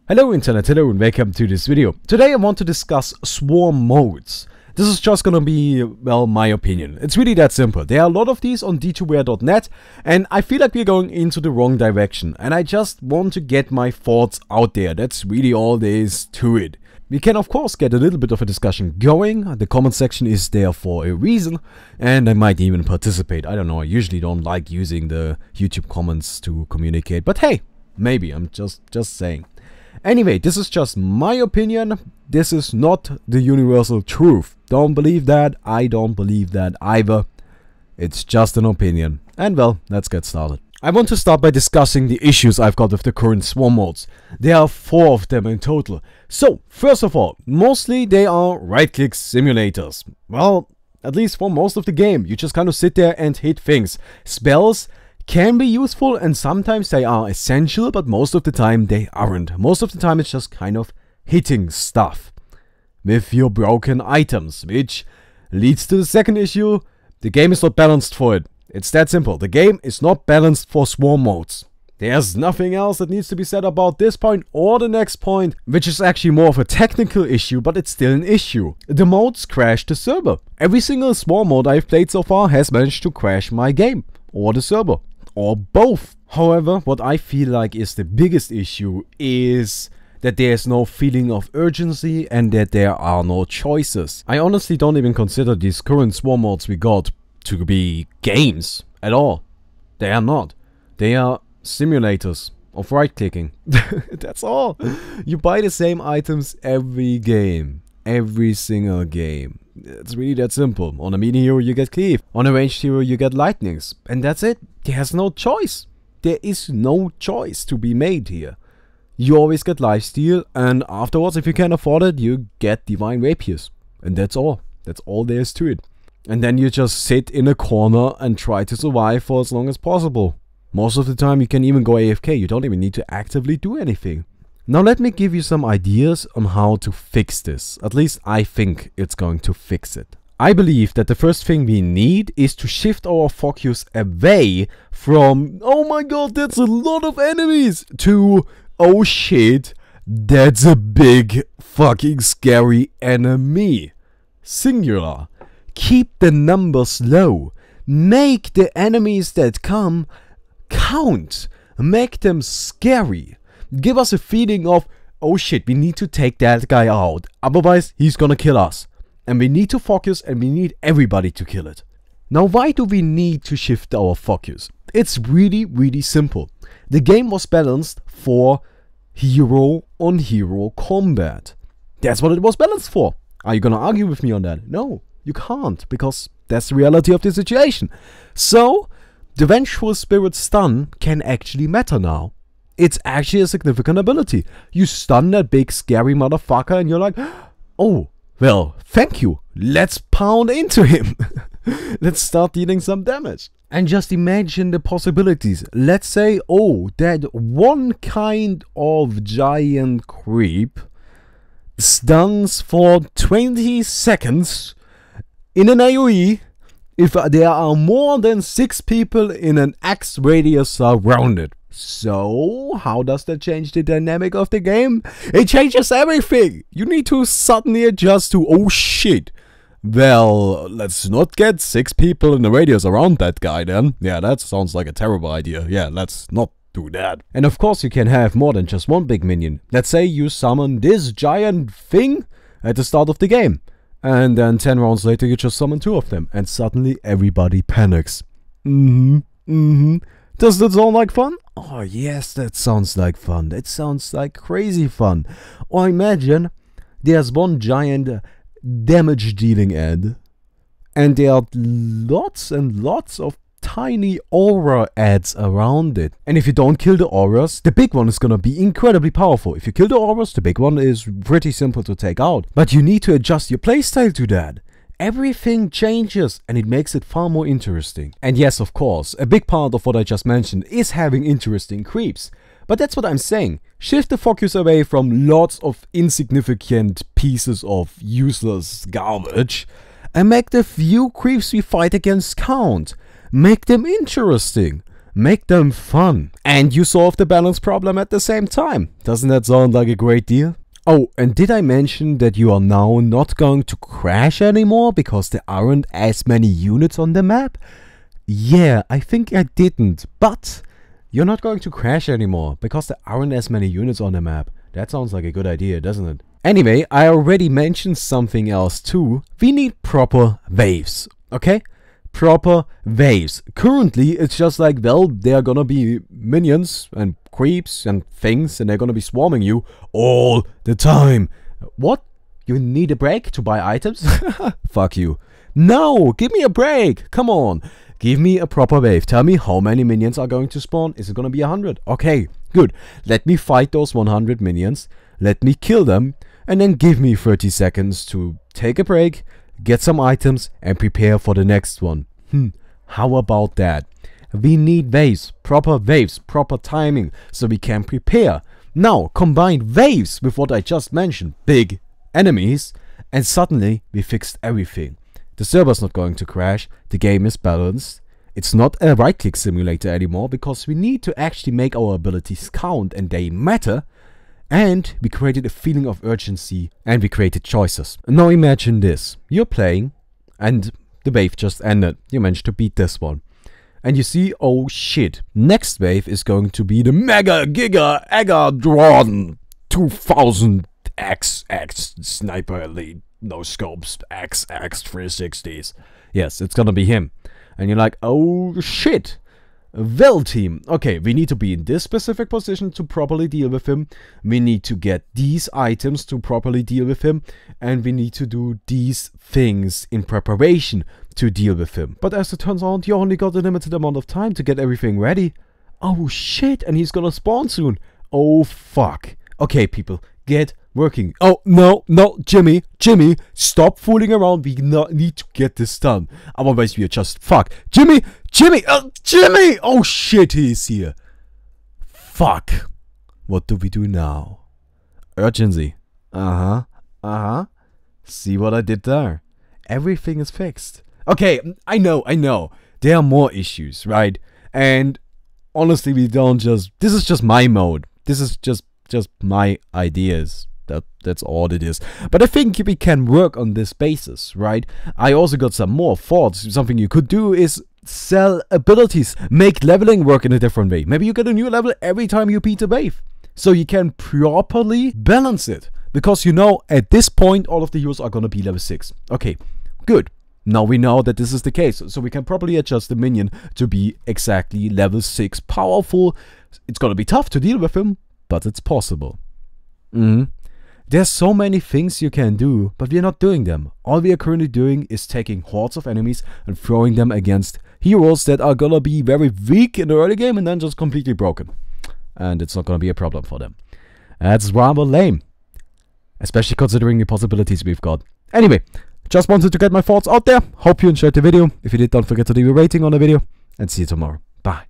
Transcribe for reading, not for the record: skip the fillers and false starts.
Hello internet, hello and welcome to this video. Today I want to discuss swarm modes. This is just gonna be, well, my opinion. It's really that simple. There are a lot of these on d2ware.net and I feel like we're going into the wrong direction. And I just want to get my thoughts out there. That's really all there is to it. We can of course get a little bit of a discussion going. The comment section is there for a reason. And I might even participate. I don't know, I usually don't like using the YouTube comments to communicate. But hey, maybe, I'm just saying. Anyway, this is just my opinion. This is not the universal truth. Don't believe that. I don't believe that either. It's just an opinion. And well, let's get started. I want to start by discussing the issues I've got with the current swarm modes. There are 4 of them in total. So, first of all, mostly they are right-click simulators. Well, at least for most of the game. You just kind of sit there and hit things. Spells can be useful and sometimes they are essential, but most of the time they aren't. Most of the time it's just kind of hitting stuff with your broken items, which leads to the second issue. The game is not balanced for it. It's that simple. The game is not balanced for swarm modes. There's nothing else that needs to be said about this point or the next point, which is actually more of a technical issue, but it's still an issue. The modes crash the server. Every single swarm mode I've played so far has managed to crash my game or the server. Or both. However, what I feel like is the biggest issue is that there's no feeling of urgency and that there are no choices. I honestly don't even consider these current swarm modes we got to be games at all. They are not. They are simulators of right-clicking. That's all. You buy the same items every game. Every single game. It's really that simple. On a mini hero you get cleave. On a ranged hero you get lightnings. And that's it. There's no choice. There is no choice to be made here. You always get lifesteal, and afterwards, if you can afford it, you get divine rapiers. And that's all. That's all there is to it. And then you just sit in a corner and try to survive for as long as possible. Most of the time you can even go AFK. You don't even need to actively do anything. Now let me give you some ideas on how to fix this. At least I think it's going to fix it. I believe that the first thing we need is to shift our focus away from, oh my god, that's a lot of enemies, to, oh shit, that's a big fucking scary enemy. Singular. Keep the numbers low. Make the enemies that come count. Make them scary. Give us a feeling of, oh shit, we need to take that guy out, otherwise he's gonna kill us. And we need to focus and we need everybody to kill it. Now why do we need to shift our focus? It's really simple. The game was balanced for hero on hero combat. That's what it was balanced for. Are you gonna argue with me on that? No, you can't, because that's the reality of the situation. So, the Vengeful Spirit stun can actually matter now. It's actually a significant ability. You stun that big scary motherfucker and you're like, oh, well, thank you. Let's pound into him. Let's start dealing some damage. And just imagine the possibilities. Let's say, oh, that one kind of giant creep stuns for 20 seconds in an AoE if there are more than 6 people in an X radius around it. So, how does that change the dynamic of the game? It changes everything! You need to suddenly adjust to, oh shit. Well, let's not get 6 people in the radius around that guy then. Yeah, that sounds like a terrible idea. Yeah, let's not do that. And of course you can have more than just one big minion. Let's say you summon this giant thing at the start of the game. And then 10 rounds later you just summon 2 of them. And suddenly everybody panics. Does that sound like fun? Oh yes, that sounds like fun. That sounds like crazy fun. Or imagine there's one giant damage dealing ad and there are lots and lots of tiny aura ads around it. And if you don't kill the auras, the big one is gonna be incredibly powerful. If you kill the auras, the big one is pretty simple to take out. But you need to adjust your playstyle to that. Everything changes and it makes it far more interesting. And yes, of course, a big part of what I just mentioned is having interesting creeps. But that's what I'm saying. Shift the focus away from lots of insignificant pieces of useless garbage and make the few creeps we fight against count. Make them interesting. Make them fun. And you solve the balance problem at the same time. Doesn't that sound like a great deal? Oh, and did I mention that you are now not going to crash anymore because there aren't as many units on the map? Yeah, I think I didn't, but you're not going to crash anymore because there aren't as many units on the map. That sounds like a good idea, doesn't it? Anyway, I already mentioned something else too. We need proper waves, okay? Proper waves. Currently, it's just like, well, there are gonna be minions and creeps and things, and they're gonna be swarming you all the time. What? You need a break to buy items? Fuck you. No, give me a break. Come on. Give me a proper wave. Tell me how many minions are going to spawn. Is it gonna be 100? Okay, good. Let me fight those 100 minions. Let me kill them. And then give me 30 seconds to take a break, get some items, and prepare for the next one. How about that? We need waves, proper timing, so we can prepare. Now, combine waves with what I just mentioned, big enemies, and suddenly we fixed everything. The server's not going to crash, the game is balanced. It's not a right-click simulator anymore, because we need to actually make our abilities count, and they matter. And we created a feeling of urgency, and we created choices. Now imagine this. You're playing, and the wave just ended. You managed to beat this one. And you see, oh shit, next wave is going to be the Mega Giga Agadron 2000 XX Sniper Elite No Scopes XX 360s. Yes, it's gonna be him. And you're like, oh shit. Well, team, okay, we need to be in this specific position to properly deal with him. We need to get these items to properly deal with him. And we need to do these things in preparation to deal with him. But as it turns out, you only got a limited amount of time to get everything ready. Oh shit, and he's gonna spawn soon. Oh fuck. Okay, people, get working. Oh, no, Jimmy, stop fooling around. We need to get this done. Otherwise, we are just fucked. Jimmy! Oh shit, he's here. Fuck. What do we do now? Urgency. See what I did there? Everything is fixed. Okay, I know. There are more issues, right? And honestly, we don't just... This is just my mode. This is just my ideas. That's all it is. But I think we can work on this basis, right? I also got some more thoughts. Something you could do is sell abilities. Make leveling work in a different way. Maybe you get a new level every time you beat a wave. So you can properly balance it. Because you know, at this point, all of the heroes are gonna be level 6. Okay, good. Now we know that this is the case. So we can properly adjust the minion to be exactly level 6 powerful. It's gonna be tough to deal with him, but it's possible. There's so many things you can do, but we're not doing them. All we are currently doing is taking hordes of enemies and throwing them against heroes that are gonna be very weak in the early game and then just completely broken. And it's not gonna be a problem for them. That's rather lame. Especially considering the possibilities we've got. Anyway, just wanted to get my thoughts out there. Hope you enjoyed the video. If you did, don't forget to leave a rating on the video. And see you tomorrow. Bye.